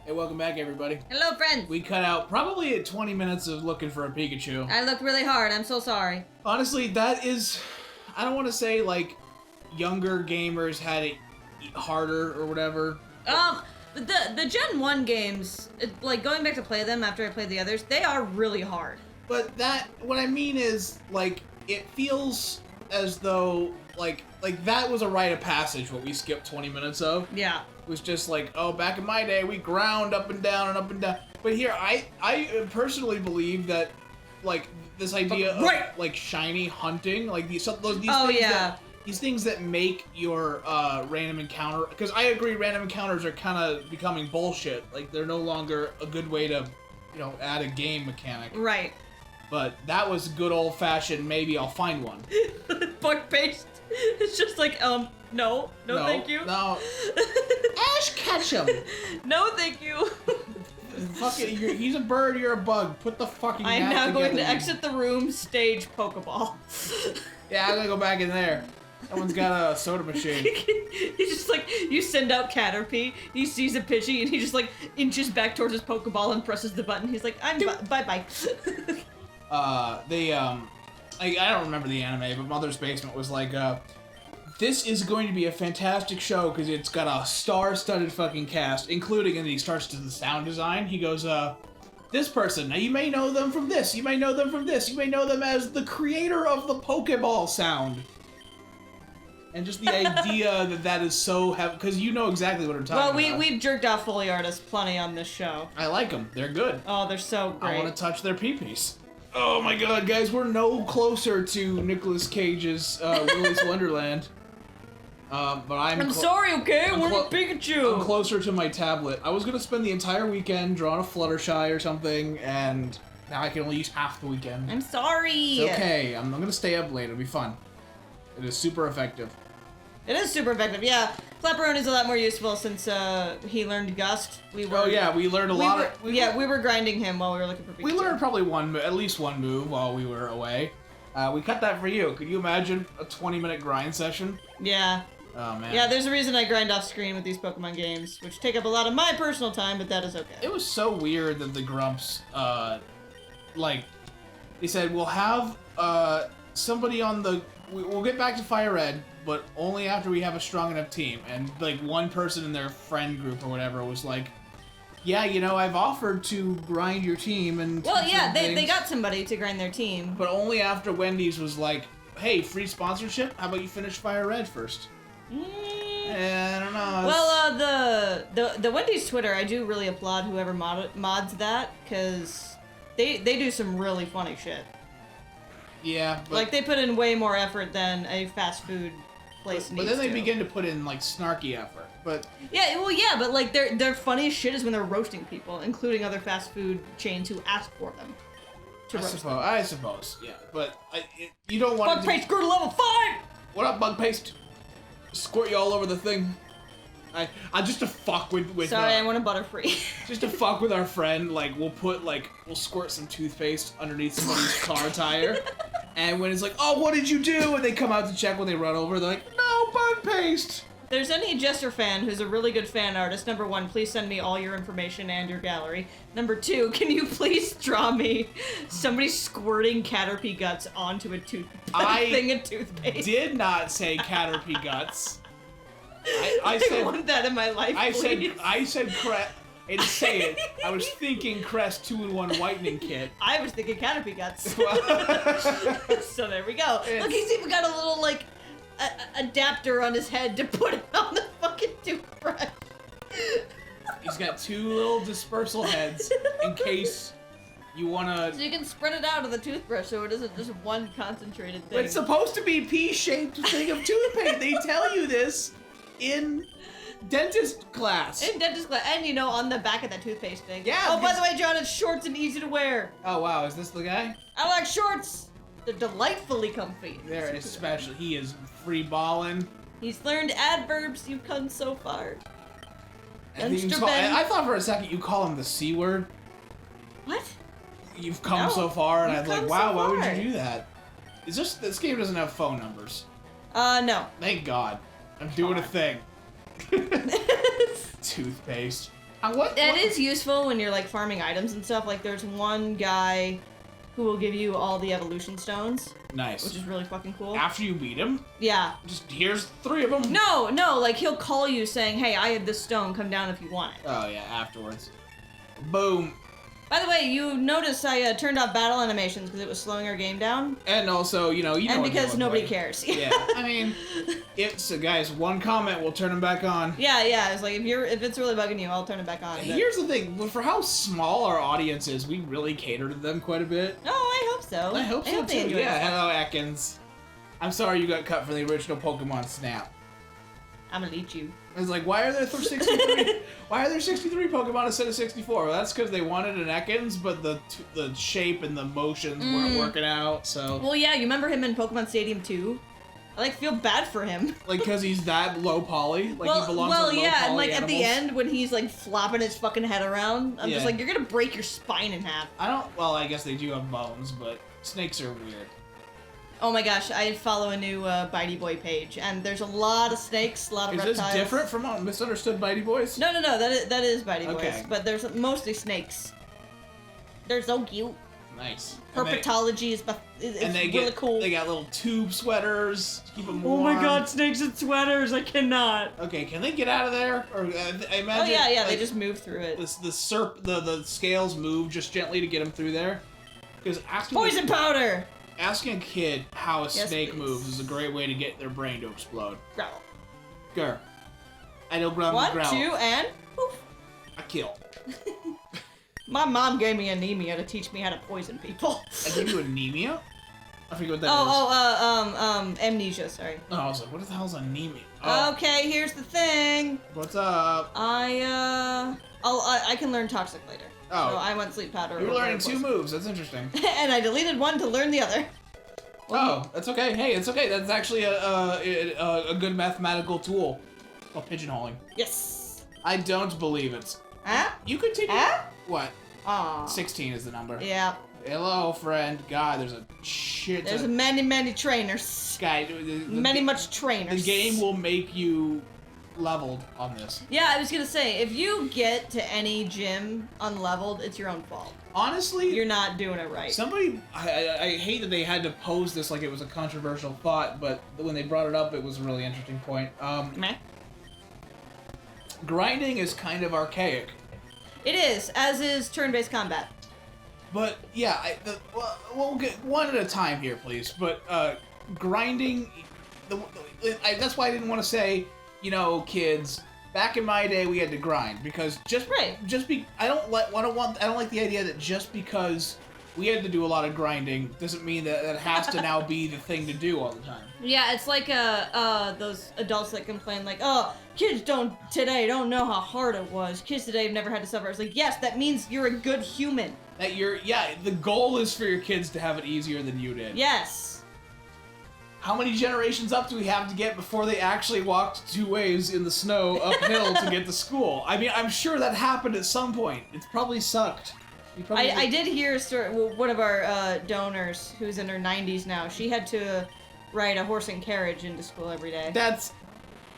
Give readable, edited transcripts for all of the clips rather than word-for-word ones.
Hey, welcome back, everybody. Hello, friends. We cut out probably 20 minutes of looking for a Pikachu. I looked really hard. I'm so sorry. Honestly, that is... I don't want to say, like, younger gamers had it harder or whatever. The Gen 1 games, like, going back to play them after I played the others, they are really hard. But that... What I mean is, like, it feels as though, like that was a rite of passage, what we skipped 20 minutes of. Yeah. It was just like, oh, back in my day, we ground up and down and up and down. But here, I personally believe that, like, this idea of, like, shiny hunting, like, these things that make your random encounter, because I agree random encounters are kind of becoming bullshit. Like, they're no longer a good way to, you know, add a game mechanic. Right. But that was good old-fashioned, maybe I'll find one. Bug paste. It's just like, no, thank you. No. Ash Ketchum. No, thank you. Fuck it, he's a bird, you're a bug. Put the fucking I'm now going to together, exit the room, stage Pokeball. Yeah, I'm gonna go back in there. Someone's got a soda machine. He's just like, you send out Caterpie, he sees a Pidgey, and he just like inches back towards his Pokeball and presses the button. He's like, bye-bye. I don't remember the anime, but Mother's Basement was like, this is going to be a fantastic show because it's got a star-studded fucking cast, including, and he starts to the sound design. He goes, this person, now you may know them from this, you may know them from this, you may know them as the creator of the Pokeball sound. And just the idea that is so heavy, because you know exactly what I'm talking about. Well, we've jerked off Foley artists plenty on this show. I like them. They're good. Oh, they're so great. I want to touch their pee-pees. Oh my god, guys, we're no closer to Nicolas Cage's Willy's Wonderland. But I'm sorry, okay? I want a Pikachu! I'm closer to my tablet. I was gonna spend the entire weekend drawing a Fluttershy or something, and now I can only use half the weekend. I'm sorry! It's okay, I'm gonna stay up late, it'll be fun. It is super effective. It is super effective, yeah. Flapperoni's a lot more useful since he learned Gust. We learned a lot. We were grinding him while we were looking for Pikachu. We learned probably at least one move while we were away. We cut that for you. Could you imagine a 20-minute grind session? Yeah. Oh, man. Yeah, there's a reason I grind off screen with these Pokemon games, which take up a lot of my personal time, but that is okay. It was so weird that the Grumps, like, they said, we'll have, somebody on the... We'll get back to Fire Red, but only after we have a strong enough team. And, like, one person in their friend group or whatever was like, yeah, you know, I've offered to grind your team and... Well, yeah, they got somebody to grind their team. But only after Wendy's was like, hey, free sponsorship? How about you finish Fire Red first? I don't know. Well, the Wendy's Twitter, I do really applaud whoever mods that, because they do some really funny shit. Yeah, but... Like, they put in way more effort than a fast food place needs to. But then they begin to put in, like, snarky effort, but... Yeah, well, yeah, but, like, their funniest shit is when they're roasting people, including other fast food chains who ask for them to roast them. I suppose, yeah, but you don't want Bug Paste grew to level 5! What up, Bug Paste? Squirt you all over the thing. I just to fuck with Sorry, I want a Butterfree. Just to fuck with our friend, like, we'll squirt some toothpaste underneath somebody's car tire. And when it's like, oh, what did you do? And they come out to check when they run over, they're like, no, Bug Paste! If there's any Jestour fan who's a really good fan artist, number 1, please send me all your information and your gallery. Number 2, can you please draw me somebody squirting Caterpie guts onto a thing of toothpaste? Did not say Caterpie guts. I want that in my life, please. I said Crest. I didn't say it. I was thinking Crest 2-in-1 whitening kit. I was thinking Caterpie guts. So there we go. Look, he's even got a little, like, adapter on his head to put it on the fucking toothbrush. He's got 2 little dispersal heads in case you wanna... So you can spread it out of the toothbrush so it isn't just one concentrated thing. But it's supposed to be a pea-shaped thing of toothpaste. They tell you this in dentist class. In dentist class. And, you know, on the back of that toothpaste thing. Yeah. Oh, by the way, John, it's shorts and easy to wear. Oh, wow. Is this the guy? I like shorts. They're delightfully comfy. They're especially. He is free balling. He's learned adverbs. You've come so far. I thought for a second you call him the C word. What? You've come so far, and I'm like, wow, so why would you do that? This game doesn't have phone numbers. No. Thank God. I'm doing a thing. Toothpaste. That is useful when you're, like, farming items and stuff. Like, there's one guy who will give you all the evolution stones. Nice. Which is really fucking cool. After you beat him? Yeah. Just, here's 3 of them? No, like, he'll call you saying, hey, I have this stone, come down if you want it. Oh, yeah, afterwards. Boom. By the way, you notice I turned off battle animations because it was slowing our game down. And also, you know and because nobody cares. Yeah, I mean, guys, one comment, we'll turn them back on. Yeah, it's like, if it's really bugging you, I'll turn it back on. Here's the thing, for how small our audience is, we really cater to them quite a bit. Oh, I hope so. I hope so, too. Yeah, hello, Atkins. I'm sorry you got cut for the original Pokemon Snap. I'm gonna eat you. I was like, why are there 63? Why are there 63 Pokemon instead of 64? Well, that's because they wanted an Ekans, but the shape and the motions weren't working out. So. Well, yeah, you remember him in Pokemon Stadium 2? I like feel bad for him. Like, because he's that low poly. Like he belongs to low poly and like animals. at the end when he's like flopping his fucking head around, I'm just like, you're gonna break your spine in half. Well, I guess they do have bones, but snakes are weird. Oh my gosh, I follow a new Bitey Boy page, and there's a lot of snakes, a lot of reptiles. Is this different from Misunderstood Bitey Boys? No, that is Bitey Okay. Boys, but there's mostly snakes. They're so cute. Nice. Herpetology is really cool. They got little tube sweaters to keep them warm. Oh my god, snakes and sweaters! I cannot. Okay, can they get out of there? Or I imagine. Oh yeah, like, they just move through it. The scales move just gently to get them through there. Because poison powder. Asking a kid how a snake please. moves is a great way to get their brain to explode. Growl. Grr. I don't growl. 1, 2, and poof. I kill. My mom gave me anemia to teach me how to poison people. I gave you anemia? I forget what that is. Amnesia, sorry. Oh, I was like, what the hell's anemia? Oh. Okay, here's the thing. What's up? I can learn toxic later. Oh. So I went sleep powder. You're learning 2 moves, that's interesting. And I deleted one to learn the other. Oh, that's okay. Hey, it's okay. That's actually a good mathematical tool. Oh, pigeonholing. Yes. I don't believe it. Huh? You continue. Huh? What? Aw. 16 is the number. Yeah. Hello, friend. God, there's a shit. There's many trainers. Guy, much trainers. The game will make you leveled on this. Yeah, I was gonna say, if you get to any gym unleveled, it's your own fault. Honestly, you're not doing it right. Somebody, I hate that they had to pose this like it was a controversial thought, but when they brought it up, it was a really interesting point. Meh. Grinding is kind of archaic. It is, as is turn-based combat. But yeah, we'll get one at a time here, please. But grinding, that's why I didn't want to say, you know, kids. Back in my day, we had to grind because I don't like the idea that just because we had to do a lot of grinding doesn't mean that it has to now be the thing to do all the time. Yeah, it's like those adults that complain like, oh, kids today don't know how hard it was. Kids today have never had to suffer. It's like, yes, that means you're a good human. That the goal is for your kids to have it easier than you did. Yes. How many generations up do we have to get before they actually walked 2 ways in the snow uphill to get to school? I mean, I'm sure that happened at some point. It's probably sucked. I did hear a story. Well, one of our donors, who's in her 90s now, she had to ride a horse and carriage into school every day.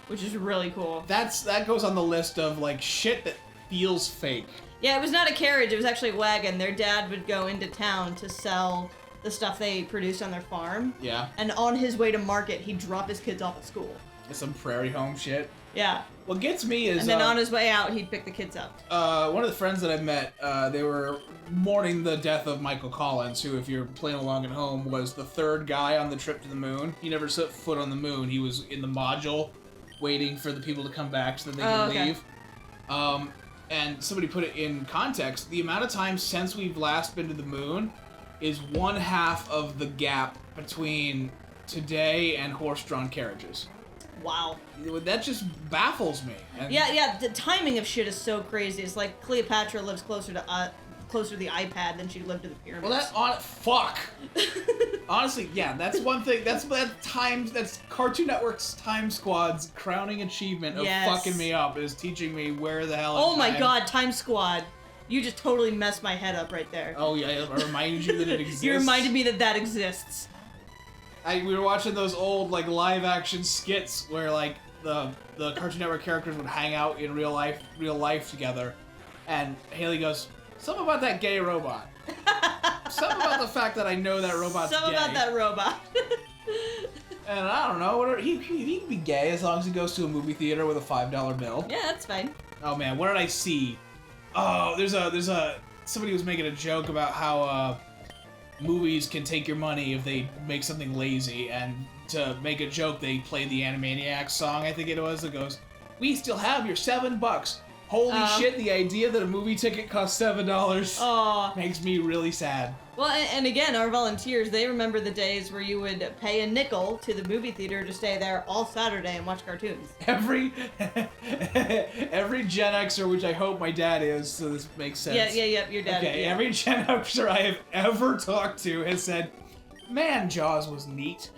Which is really cool. That goes on the list of like shit that feels fake. Yeah, it was not a carriage. It was actually a wagon. Their dad would go into town to sell the stuff they produced on their farm. Yeah. And on his way to market, he'd drop his kids off at school. Some prairie home shit. Yeah. What gets me is... And then on his way out, he'd pick the kids up. One of the friends that I met, they were mourning the death of Michael Collins, who, if you're playing along at home, was the 3rd guy on the trip to the moon. He never set foot on the moon. He was in the module, waiting for the people to come back so that they could leave. And somebody put it in context. The amount of time since we've last been to the moon is 1/2 of the gap between today and horse-drawn carriages. Wow. That just baffles me. And yeah, the timing of shit is so crazy. It's like Cleopatra lives closer to the iPad than she lived to the pyramids. Well, fuck. Honestly, yeah, that's one thing. That's Cartoon Network's Time Squad's crowning achievement of fucking me up, is teaching me where the hell. Oh my god, Time Squad. You just totally messed my head up right there. Oh yeah, I reminded you that it exists. You reminded me that exists. We were watching those old like live action skits where like the Cartoon Network characters would hang out in real life together, And Haley goes, something about that gay robot. Something about the fact that I know that robot's Something gay. about that robot. And I don't know, whatever, he can be gay as long as he goes to a movie theater with a $5 bill. Yeah, that's fine. Oh man, what did I see? Oh, there's somebody was making a joke about how movies can take your money if they make something lazy, and to make a joke they played the Animaniacs song, I think it was, that goes, "We still have your $7. Holy shit, the idea that a movie ticket costs $7 makes me really sad. Well, and again, our volunteers, they remember the days where you would pay a nickel to the movie theater to stay there all Saturday and watch cartoons. Every Gen Xer, which I hope my dad is, so this makes sense. Yeah, your dad. Okay, yeah. every Gen Xer I have ever talked to has said, man, Jaws was neat.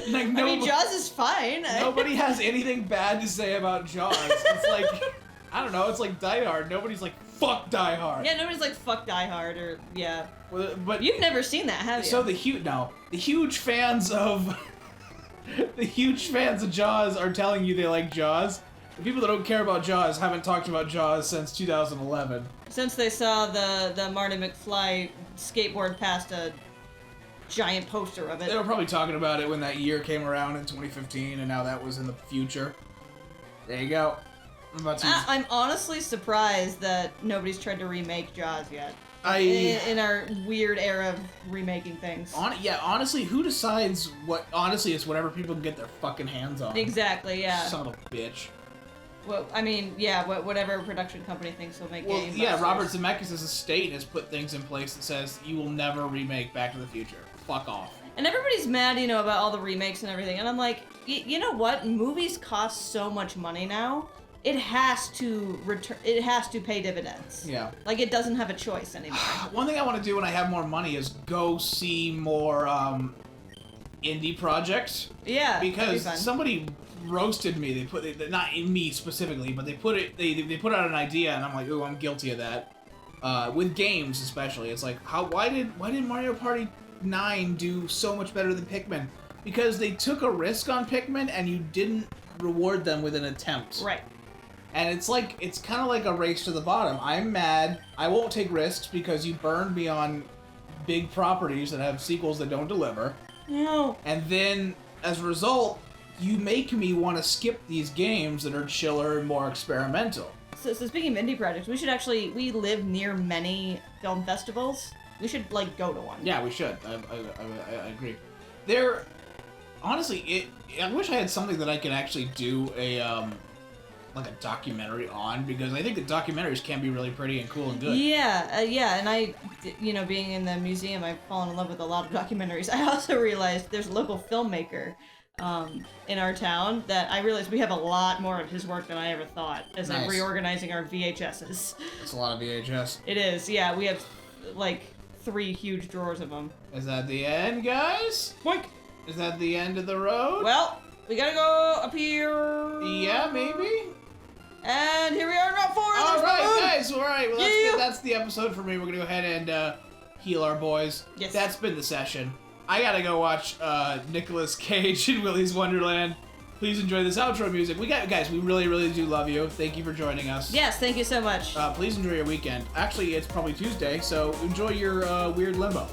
Like, I mean, Jaws is fine. Nobody has anything bad to say about Jaws. It's like, I don't know, it's like Die Hard. Nobody's like, fuck Die Hard. Yeah, nobody's like, fuck Die Hard, or, yeah. But you've never seen that, have you? So the huge fans of Jaws are telling you they like Jaws. The people that don't care about Jaws haven't talked about Jaws since 2011. Since they saw the Marty McFly skateboard past a giant poster of it. They were probably talking about it when that year came around in 2015, and now that was in the future. There you go. I'm honestly surprised that nobody's tried to remake Jaws yet. In our weird era of remaking things. Honestly, who decides what? Honestly, it's whatever people can get their fucking hands on. Exactly, yeah. Son of a bitch. Well, I mean, yeah, whatever production company thinks will make games. Yeah, Robert Zemeckis' estate has put things in place that says you will never remake Back to the Future. Fuck off. And everybody's mad, about all the remakes and everything, and I'm like, you know what? Movies cost so much money now. It has to pay dividends. Yeah. Like, it doesn't have a choice anymore. One thing I want to do when I have more money is go see more indie projects. Yeah. Because somebody roasted me. Not me specifically, but they put out an idea, and I'm like, ooh, I'm guilty of that. With games especially, it's like, why did Mario Party 9 do so much better than Pikmin? Because they took a risk on Pikmin, and you didn't reward them with an attempt. Right. And it's kind of like a race to the bottom. I'm mad. I won't take risks because you burned me on big properties that have sequels that don't deliver. No. And then, as a result, you make me want to skip these games that are chiller and more experimental. So speaking of indie projects, we live near many film festivals. We should, go to one. Yeah, we should. I agree. Honestly, I wish I had something that I could actually do a documentary on, because I think the documentaries can be really pretty and cool and good. Yeah, and I, being in the museum, I've fallen in love with a lot of documentaries. I also realized there's a local filmmaker in our town that I realized we have a lot more of his work than I ever thought as I'm reorganizing our VHSs. It's a lot of VHS. It is, yeah. We have, 3 huge drawers of them. Is that the end, guys? Boink! Is that the end of the road? Well, we gotta go up here. Yeah, maybe? And here we are, Route 4. Alright, guys, alright. Well, that's the episode for me. We're gonna go ahead and heal our boys. Yes. That's been the session. I gotta go watch Nicolas Cage in Willy's Wonderland. Please enjoy this outro music. Guys, we really, really do love you. Thank you for joining us. Yes, thank you so much. Please enjoy your weekend. Actually, it's probably Tuesday, so enjoy your weird limbo.